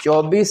24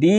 D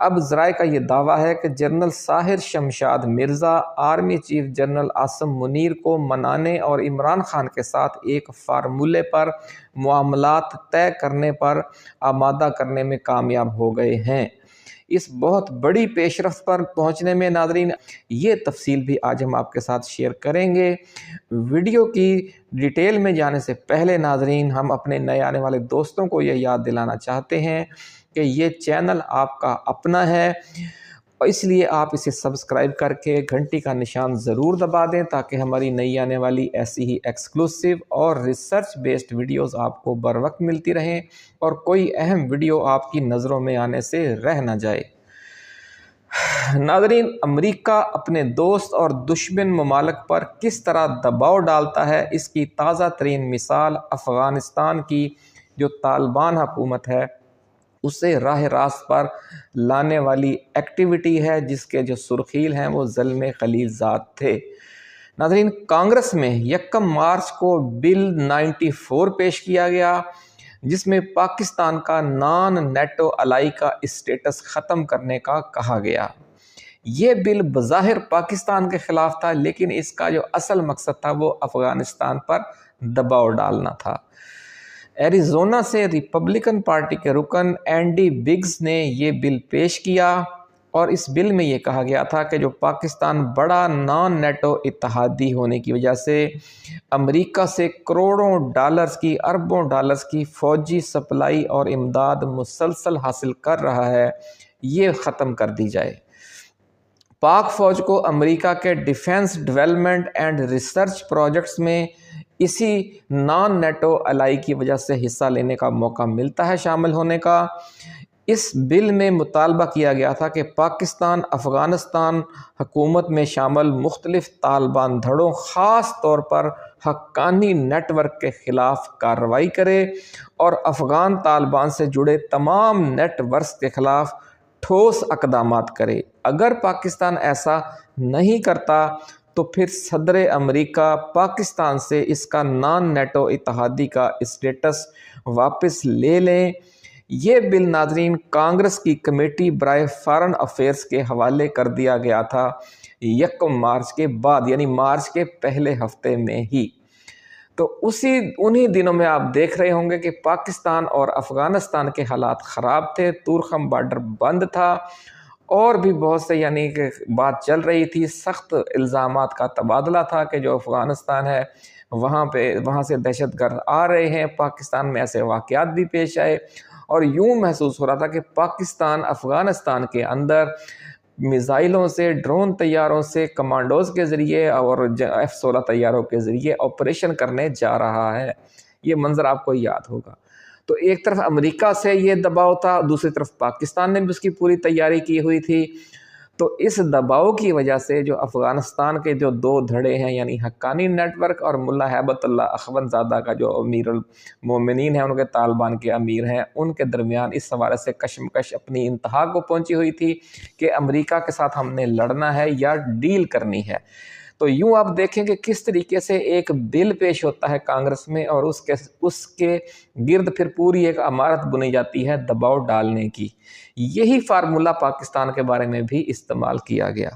اب ذرائع کا یہ دعویٰ ہے کہ general Sahir Shamshad Mirza army chief general Asim Munir کو منانے اور عمران خان کے ساتھ ایک فارمولے پر معاملات طے کرنے پر آمادہ کرنے میں کامیاب ہو گئے ہیں۔ اس بہت بڑی پیش رفت پر پہنچنے میں ناظرین یہ تفصیل بھی آج ہم آپ کے ساتھ شیئر کریں گے۔ ویڈیو کی ڈیٹیل میں جانے سے پہلے ناظرین ہم اپنے نئے آنے والے دوستوں کو یہ یاد دلانا چاہتے ہیں کہ یہ چینل آپ کا اپنا ہے، اور اس لیے آپ اسے سبسکرائب کر کے گھنٹی کا نشان ضرور دبا دیں تاکہ ہماری نئی آنے والی ایسی ہی ایکسکلوسیو اور ریسرچ بیسڈ ویڈیوز آپ کو بر وقت ملتی رہیں اور کوئی اہم ویڈیو آپ کی نظروں میں آنے سے رہ نہ جائے۔ ناظرین، امریکہ اپنے دوست اور دشمن ممالک پر کس طرح دباؤ ڈالتا ہے، اس کی تازہ ترین مثال افغانستان کی جو طالبان حکومت ہے اسے راہ راست پر لانے والی ایکٹیویٹی ہے، جس کے جو سرخیل ہیں وہ ظلم خلیل ذات تھے۔ ناظرین، کانگریس میں 1 مارچ کو بل 94 پیش کیا گیا جس میں پاکستان کا نان نیٹو الائی کا اسٹیٹس ختم کرنے کا کہا گیا۔ یہ بل بظاہر پاکستان کے خلاف تھا، لیکن اس کا جو اصل مقصد تھا وہ افغانستان پر دباؤ ڈالنا تھا۔ ایریزونا سے ریپبلکن پارٹی کے رکن اینڈی بگز نے یہ بل پیش کیا اور اس بل میں یہ کہا گیا تھا کہ جو پاکستان بڑا نان نیٹو اتحادی ہونے کی وجہ سے امریکہ سے کروڑوں ڈالرز کی، اربوں ڈالرز کی فوجی سپلائی اور امداد مسلسل حاصل کر رہا ہے، یہ ختم کر دی جائے۔ پاک فوج کو امریکہ کے defence development and research projects میں اسی نان نیٹو الائی کی وجہ سے حصہ لینے کا موقع ملتا ہے، شامل ہونے کا۔ اس بل میں مطالبہ کیا گیا تھا کہ پاکستان افغانستان حکومت میں شامل مختلف طالبان دھڑوں، خاص طور پر حقانی نیٹ ورک کے خلاف کارروائی کرے اور افغان طالبان سے جڑے تمام نیٹ ورکس کے خلاف ٹھوس اقدامات کرے۔ اگر پاکستان ایسا نہیں کرتا تو پھر صدر امریکہ پاکستان سے اس کا نان نیٹو اتحادی کا اسٹیٹس واپس لے لیں۔ یہ بل ناظرین کانگریس کی کمیٹی برائے فارن افیئرز کے حوالے کر دیا گیا تھا 1 مارچ کے بعد، یعنی مارچ کے پہلے ہفتے میں ہی۔ تو انہی دنوں میں آپ دیکھ رہے ہوں گے کہ پاکستان اور افغانستان کے حالات خراب تھے، تورخم بارڈر بند تھا اور بھی بہت سے یعنی کہ بات چل رہی تھی، سخت الزامات کا تبادلہ تھا کہ جو افغانستان ہے وہاں سے دہشت گرد آ رہے ہیں، پاکستان میں ایسے واقعات بھی پیش آئے اور یوں محسوس ہو رہا تھا کہ پاکستان افغانستان کے اندر میزائلوں سے، ڈرون طیاروں سے، کمانڈوز کے ذریعے اور F-16 طیاروں کے ذریعے آپریشن کرنے جا رہا ہے۔ یہ منظر آپ کو یاد ہوگا۔ تو ایک طرف امریکہ سے یہ دباؤ تھا، دوسری طرف پاکستان نے بھی اس کی پوری تیاری کی ہوئی تھی۔ تو اس دباؤ کی وجہ سے جو افغانستان کے جو 2 دھڑے ہیں، یعنی حقانی نیٹ ورک اور ملا ہیبت اللہ اخوند زادہ کا جو امیر المومنین ہیں، ان کے طالبان کے امیر ہیں، ان کے درمیان اس حوالے سے کشمکش اپنی انتہا کو پہنچی ہوئی تھی کہ امریکہ کے ساتھ ہم نے لڑنا ہے یا ڈیل کرنی ہے۔ تو یوں آپ دیکھیں کہ کس طریقے سے ایک بل پیش ہوتا ہے کانگریس میں اور اس کے گرد پھر پوری ایک عمارت بنی جاتی ہے دباؤ ڈالنے کی۔ یہی فارمولہ پاکستان کے بارے میں بھی استعمال کیا گیا۔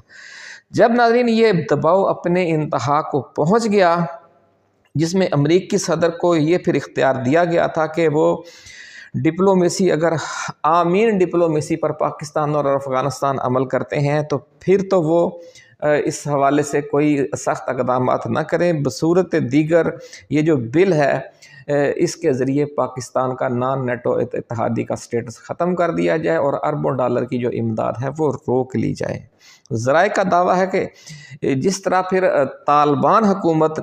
جب ناظرین یہ دباؤ اپنے انتہا کو پہنچ گیا، جس میں امریکی صدر کو یہ پھر اختیار دیا گیا تھا کہ وہ ڈپلومیسی، اگر آمین ڈپلومیسی پر پاکستان اور افغانستان عمل کرتے ہیں تو پھر تو وہ اس حوالے سے کوئی سخت اقدامات نہ کریں، بصورت دیگر یہ جو بل ہے اس کے ذریعے پاکستان کا نان نیٹو اتحادی کا سٹیٹس ختم کر دیا جائے اور اربوں ڈالر کی جو امداد ہے وہ روک لی جائے۔ ذرائع کا دعویٰ ہے کہ جس طرح پھر طالبان حکومت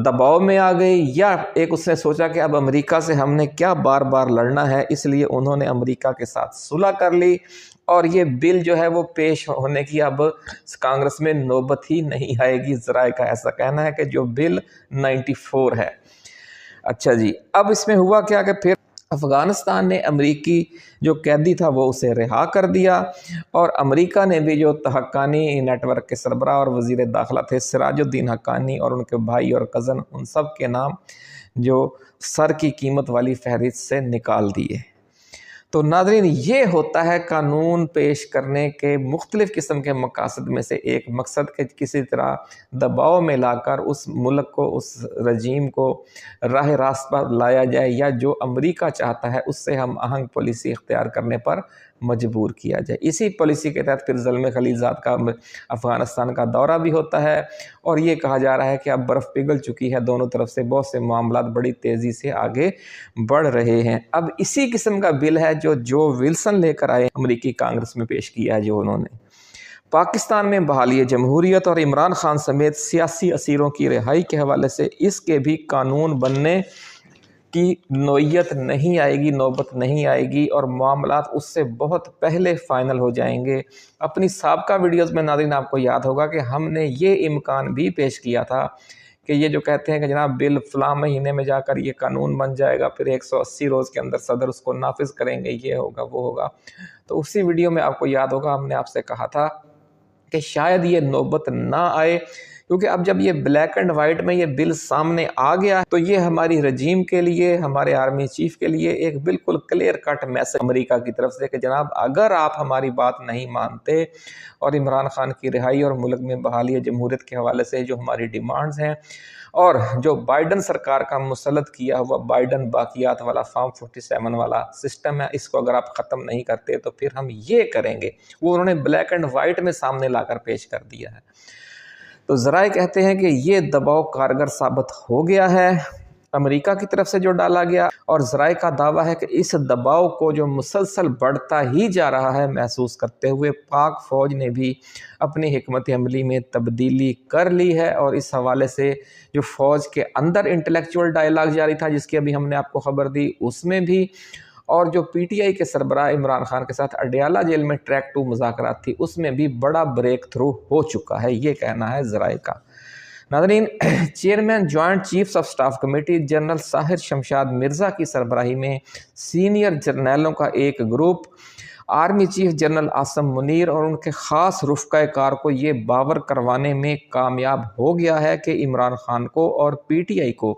دباؤ میں آ گئی، یا ایک اس نے سوچا کہ اب امریکہ سے ہم نے کیا بار بار لڑنا ہے، اس لیے انہوں نے امریکہ کے ساتھ صلح کر لی اور یہ بل جو ہے وہ پیش ہونے کی اب کانگریس میں نوبت ہی نہیں آئے گی۔ ذرائع کا ایسا کہنا ہے کہ جو بل 94 ہے۔ اچھا جی، اب اس میں ہوا کیا کہ پھر افغانستان نے امریکی جو قیدی تھا وہ اسے رہا کر دیا اور امریکہ نے بھی جو حقانی نیٹ ورک کے سربراہ اور وزیر داخلہ تھے سراج الدین حقانی اور ان کے بھائی اور کزن، ان سب کے نام جو سر کی قیمت والی فہرست سے نکال دیے۔ تو ناظرین یہ ہوتا ہے قانون پیش کرنے کے مختلف قسم کے مقاصد میں سے ایک مقصد کہ کسی طرح دباؤ میں لا کر اس ملک کو، اس رجیم کو راہ راست پر لایا جائے، یا جو امریکہ چاہتا ہے اس سے ہم آہنگ پالیسی اختیار کرنے پر مجبور کیا جائے۔ اسی پالیسی کے تحت پھر زلمے خلیلزاد کا افغانستان کا دورہ بھی ہوتا ہے، اور یہ کہا جا رہا ہے کہ اب برف پگھل چکی ہے، دونوں طرف سے بہت سے معاملات بڑی تیزی سے آگے بڑھ رہے ہیں۔ اب اسی قسم کا بل ہے جو ولسن لے کر آئے، امریکی کانگریس میں پیش کیا ہے، جو انہوں نے پاکستان میں بحالی جمہوریت اور عمران خان سمیت سیاسی اسیروں کی رہائی کے حوالے سے اس کے بھی قانون بننے کی نوعیت نہیں آئے گی، نوبت نہیں آئے گی، اور معاملات اس سے بہت پہلے فائنل ہو جائیں گے۔ اپنی سابقہ ویڈیوز میں ناظرین آپ کو یاد ہوگا کہ ہم نے یہ امکان بھی پیش کیا تھا کہ یہ جو کہتے ہیں کہ جناب بل فلاں مہینے میں جا کر یہ قانون بن جائے گا، پھر 180 روز کے اندر صدر اس کو نافذ کریں گے، یہ ہوگا وہ ہوگا، تو اسی ویڈیو میں آپ کو یاد ہوگا ہم نے آپ سے کہا تھا کہ شاید یہ نوبت نہ آئے، کیونکہ اب جب یہ بلیک اینڈ وائٹ میں یہ بل سامنے آ گیا ہے تو یہ ہماری رجیم کے لیے، ہمارے آرمی چیف کے لیے ایک بالکل کلیئر کٹ میسج امریکہ کی طرف سے کہ جناب اگر آپ ہماری بات نہیں مانتے اور عمران خان کی رہائی اور ملک میں بحالی جمہوریت کے حوالے سے جو ہماری ڈیمانڈز ہیں، اور جو بائیڈن سرکار کا مسلط کیا ہوا بائیڈن باقیات والا فارم 47 والا سسٹم ہے، اس کو اگر آپ ختم نہیں کرتے تو پھر ہم یہ کریں گے، وہ انہوں نے بلیک اینڈ وائٹ میں سامنے لا کر پیش کر دیا ہے۔ تو ذرائع کہتے ہیں کہ یہ دباؤ کارگر ثابت ہو گیا ہے امریکہ کی طرف سے جو ڈالا گیا، اور ذرائع کا دعویٰ ہے کہ اس دباؤ کو جو مسلسل بڑھتا ہی جا رہا ہے محسوس کرتے ہوئے پاک فوج نے بھی اپنی حکمت عملی میں تبدیلی کر لی ہے، اور اس حوالے سے جو فوج کے اندر انٹلیکچول ڈائیلاگ جاری تھا جس کی ابھی ہم نے آپ کو خبر دی، اس میں بھی، اور جو پی ٹی آئی کے سربراہ عمران خان کے ساتھ اڈیالہ جیل میں ٹریک 2 مذاکرات تھی، اس میں بھی بڑا بریک تھرو ہو چکا ہے، یہ کہنا ہے ذرائع کا۔ ناظرین، chairman joint chiefs of staff committee general Sahir Shamshad Mirza کی سربراہی میں سینئر جرنیلوں کا ایک group army chief general Asim Munir اور ان کے خاص رفقۂ کار کو یہ باور کروانے میں کامیاب ہو گیا ہے کہ عمران خان کو اور پی ٹی آئی کو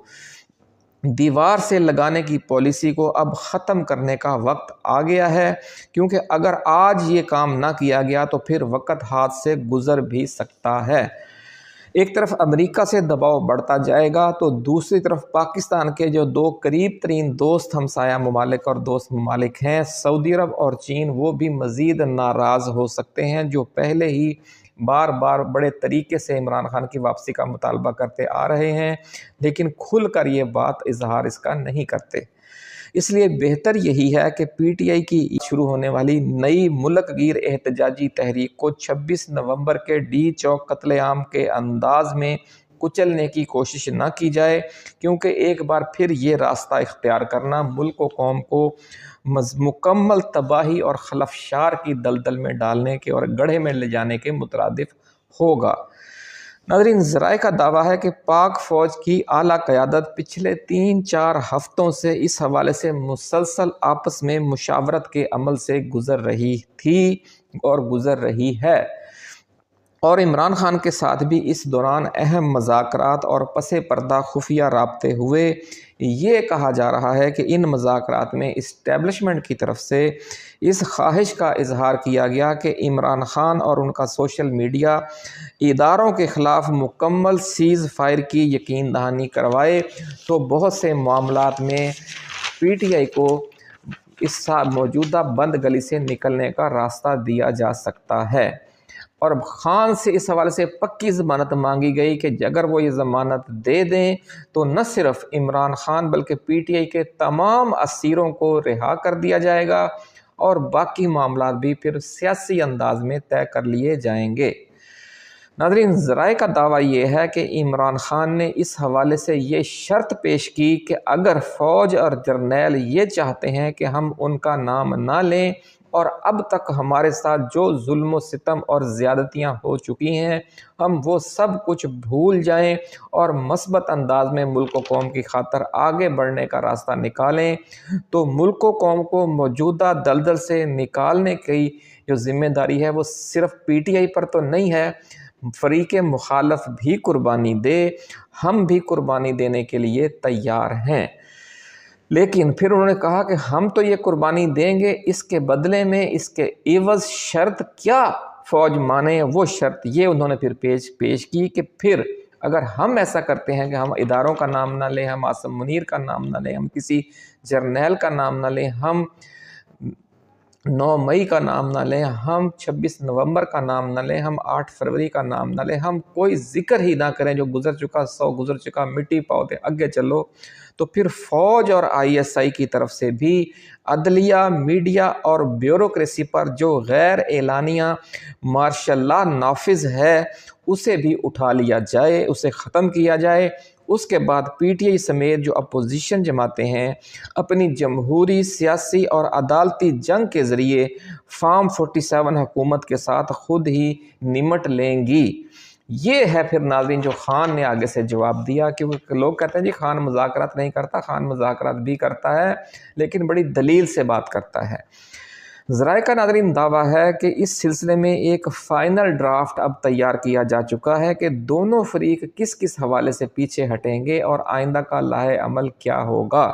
دیوار سے لگانے کی پالیسی کو اب ختم کرنے کا وقت آ گیا ہے، کیونکہ اگر آج یہ کام نہ کیا گیا تو پھر وقت ہاتھ سے گزر بھی سکتا ہے۔ ایک طرف امریکہ سے دباؤ بڑھتا جائے گا تو دوسری طرف پاکستان کے جو 2 قریب ترین دوست ہمسایہ ممالک اور دوست ممالک ہیں، سعودی عرب اور چین، وہ بھی مزید ناراض ہو سکتے ہیں، جو پہلے ہی بار بار بڑے طریقے سے عمران خان کی واپسی کا مطالبہ کرتے آ رہے ہیں، لیکن کھل کر یہ بات اظہار اس کا نہیں کرتے۔ اس لیے بہتر یہی ہے کہ پی ٹی آئی کی شروع ہونے والی نئی ملک گیر احتجاجی تحریک کو 26 نومبر کے ڈی چوک قتل عام کے انداز میں کچلنے کی کوشش نہ کی جائے، کیونکہ ایک بار پھر یہ راستہ اختیار کرنا ملک و قوم کو مکمل تباہی اور خلفشار کی دلدل میں ڈالنے کے اور گڑھے میں لے جانے کے مترادف ہوگا۔ ناظرین، ذرائع کا دعویٰ ہے کہ پاک فوج کی اعلیٰ قیادت پچھلے 3-4 ہفتوں سے اس حوالے سے مسلسل آپس میں مشاورت کے عمل سے گزر رہی تھی اور گزر رہی ہے، اور عمران خان کے ساتھ بھی اس دوران اہم مذاکرات اور پس پردہ خفیہ رابطے ہوئے۔ یہ کہا جا رہا ہے کہ ان مذاکرات میں اسٹیبلشمنٹ کی طرف سے اس خواہش کا اظہار کیا گیا کہ عمران خان اور ان کا سوشل میڈیا اداروں کے خلاف مکمل سیز فائر کی یقین دہانی کروائے تو بہت سے معاملات میں پی ٹی آئی کو اس موجودہ بند گلی سے نکلنے کا راستہ دیا جا سکتا ہے، اور خان سے اس حوالے سے پکی ضمانت مانگی گئی کہ اگر وہ یہ ضمانت دے دیں تو نہ صرف عمران خان بلکہ پی ٹی آئی کے تمام اسیروں کو رہا کر دیا جائے گا، اور باقی معاملات بھی پھر سیاسی انداز میں طے کر لیے جائیں گے۔ ناظرین، ذرائع کا دعویٰ یہ ہے کہ عمران خان نے اس حوالے سے یہ شرط پیش کی کہ اگر فوج اور جرنیل یہ چاہتے ہیں کہ ہم ان کا نام نہ لیں اور اب تک ہمارے ساتھ جو ظلم و ستم اور زیادتیاں ہو چکی ہیں ہم وہ سب کچھ بھول جائیں اور مثبت انداز میں ملک و قوم کی خاطر آگے بڑھنے کا راستہ نکالیں، تو ملک و قوم کو موجودہ دلدل سے نکالنے کی جو ذمہ داری ہے وہ صرف پی ٹی آئی پر تو نہیں ہے، فریق مخالف بھی قربانی دے، ہم بھی قربانی دینے کے لیے تیار ہیں۔ لیکن پھر انہوں نے کہا کہ ہم تو یہ قربانی دیں گے، اس کے بدلے میں اس کے عوض شرط کیا فوج مانے، وہ شرط یہ انہوں نے پھر پیش کی کہ پھر اگر ہم ایسا کرتے ہیں کہ ہم اداروں کا نام نہ لیں، ہم عاصم منیر کا نام نہ لیں، ہم کسی جرنیل کا نام نہ لیں، ہم 9 مئی کا نام نہ لیں، ہم 26 نومبر کا نام نہ لیں، ہم 8 فروری کا نام نہ لیں، ہم کوئی ذکر ہی نہ کریں، جو گزر چکا 100 گزر چکا، مٹی پاؤ دے آگے چلو، تو پھر فوج اور ISI کی طرف سے بھی عدلیہ، میڈیا اور بیوروکریسی پر جو غیر اعلانیہ مارشل لا نافذ ہے اسے بھی اٹھا لیا جائے، اسے ختم کیا جائے۔ اس کے بعد PTI سمیت جو اپوزیشن جماعتیں ہیں اپنی جمہوری، سیاسی اور عدالتی جنگ کے ذریعے فارم 47 حکومت کے ساتھ خود ہی نمٹ لیں گی۔ یہ ہے پھر ناظرین جو خان نے آگے سے جواب دیا، کہ لوگ کہتے ہیں جی خان مذاکرات نہیں کرتا، خان مذاکرات بھی کرتا ہے لیکن بڑی دلیل سے بات کرتا ہے۔ ذرائع کا ناظرین دعویٰ ہے کہ اس سلسلے میں ایک فائنل ڈرافٹ اب تیار کیا جا چکا ہے کہ دونوں فریق کس کس حوالے سے پیچھے ہٹیں گے اور آئندہ کا لائحہ عمل کیا ہوگا،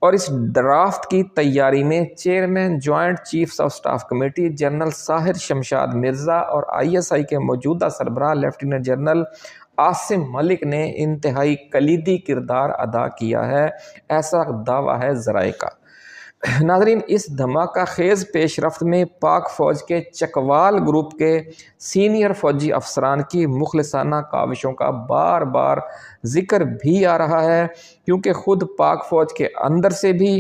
اور اس ڈرافٹ کی تیاری میں chairman joint chiefs of staff committee general Sahir Shamshad Mirza اور ISI کے موجودہ سربراہ لیفٹیننٹ جنرل عاصم ملک نے انتہائی کلیدی کردار ادا کیا ہے، ایسا دعویٰ ہے ذرائع کا۔ ناظرین اس دھماکہ خیز پیش رفت میں پاک فوج کے چکوال گروپ کے سینئر فوجی افسران کی مخلصانہ کاوشوں کا بار بار ذکر بھی آ رہا ہے، کیونکہ خود پاک فوج کے اندر سے بھی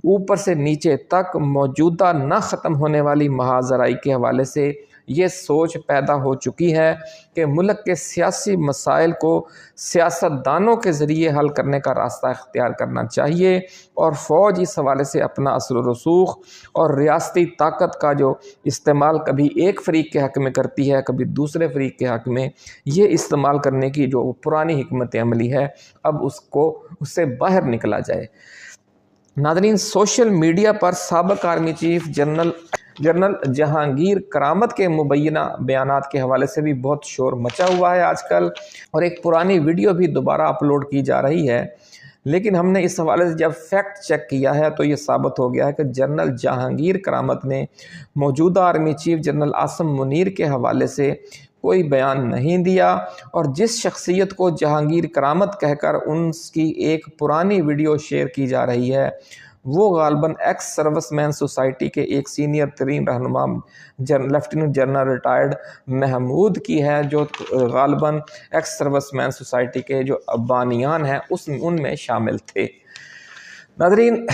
اوپر سے نیچے تک موجودہ نہ ختم ہونے والی مہاجرائی کے حوالے سے یہ سوچ پیدا ہو چکی ہے کہ ملک کے سیاسی مسائل کو سیاستدانوں کے ذریعے حل کرنے کا راستہ اختیار کرنا چاہیے، اور فوج اس حوالے سے اپنا اثر و رسوخ اور ریاستی طاقت کا جو استعمال کبھی ایک فریق کے حق میں کرتی ہے، کبھی دوسرے فریق کے حق میں، یہ استعمال کرنے کی جو پرانی حکمت عملی ہے اب اس سے باہر نکلا جائے۔ ناظرین سوشل میڈیا پر سابق آرمی چیف جنرل جہانگیر کرامت کے مبینہ بیانات کے حوالے سے بھی بہت شور مچا ہوا ہے آج کل، اور ایک پرانی ویڈیو بھی دوبارہ اپلوڈ کی جا رہی ہے، لیکن ہم نے اس حوالے سے جب فیکٹ چیک کیا ہے تو یہ ثابت ہو گیا ہے کہ جنرل جہانگیر کرامت نے موجودہ army chief general Asim Munir کے حوالے سے کوئی بیان نہیں دیا، اور جس شخصیت کو جہانگیر کرامت کہہ کر ان کی ایک پرانی ویڈیو شیئر کی جا رہی ہے وہ غالباً ایکس سروس مین سوسائٹی کے ایک سینئر ترین رہنما لیفٹیننٹ جنرل ریٹائرڈ محمود کی ہے، جو غالباً ایکس سروس مین سوسائٹی کے جو بانیان ہیں ان میں شامل تھے۔ ناظرین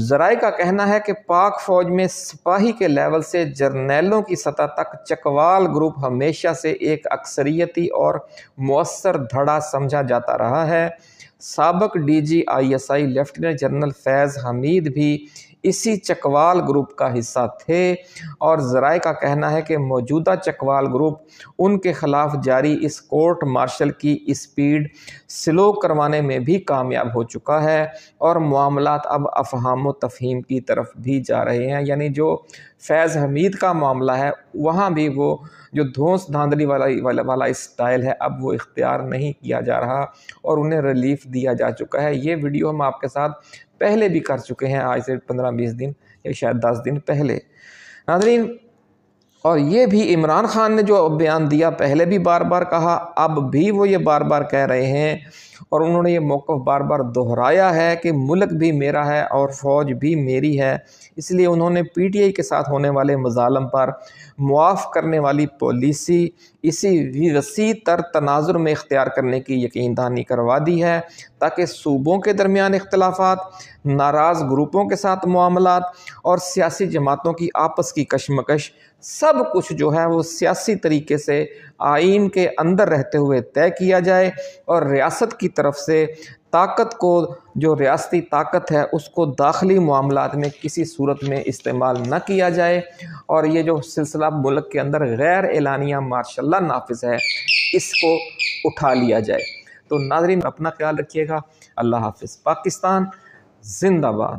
ذرائع کا کہنا ہے کہ پاک فوج میں سپاہی کے لیول سے جرنیلوں کی سطح تک چکوال گروپ ہمیشہ سے ایک اکثریتی اور مؤثر دھڑا سمجھا جاتا رہا ہے۔ سابق DG ISI لیفٹیننٹ جنرل فیض حمید بھی اسی چکوال گروپ کا حصہ تھے، اور ذرائع کا کہنا ہے کہ موجودہ چکوال گروپ ان کے خلاف جاری اس کورٹ مارشل کی اسپیڈ سلو کروانے میں بھی کامیاب ہو چکا ہے، اور معاملات اب افہام و تفہیم کی طرف بھی جا رہے ہیں۔ یعنی جو فیض حمید کا معاملہ ہے وہاں بھی وہ جو دھونس دھاندلی والا اسٹائل ہے اب وہ اختیار نہیں کیا جا رہا، اور انہیں ریلیف دیا جا چکا ہے۔ یہ ویڈیو ہم آپ کے ساتھ پہلے بھی کر چکے ہیں، آج سے 15-20 دن یا شاید 10 دن پہلے۔ ناظرین اور یہ بھی عمران خان نے جو بیان دیا پہلے بھی بار بار کہا، اب بھی وہ یہ بار بار کہہ رہے ہیں، اور انہوں نے یہ موقف بار بار دہرایا ہے کہ ملک بھی میرا ہے اور فوج بھی میری ہے، اس لیے انہوں نے PTI کے ساتھ ہونے والے مظالم پر معاف کرنے والی پالیسی اسی وسیع تر تناظر میں اختیار کرنے کی یقین دہانی کروا دی ہے، تاکہ صوبوں کے درمیان اختلافات، ناراض گروپوں کے ساتھ معاملات اور سیاسی جماعتوں کی آپس کی کشمکش سب کچھ جو ہے وہ سیاسی طریقے سے آئین کے اندر رہتے ہوئے طے کیا جائے، اور ریاست کی طرف سے طاقت کو، جو ریاستی طاقت ہے اس کو داخلی معاملات میں کسی صورت میں استعمال نہ کیا جائے، اور یہ جو سلسلہ ملک کے اندر غیر اعلانیہ مارشل لا نافذ ہے اس کو اٹھا لیا جائے۔ تو ناظرین اپنا خیال رکھیے گا، اللہ حافظ۔ پاکستان زندہ باد۔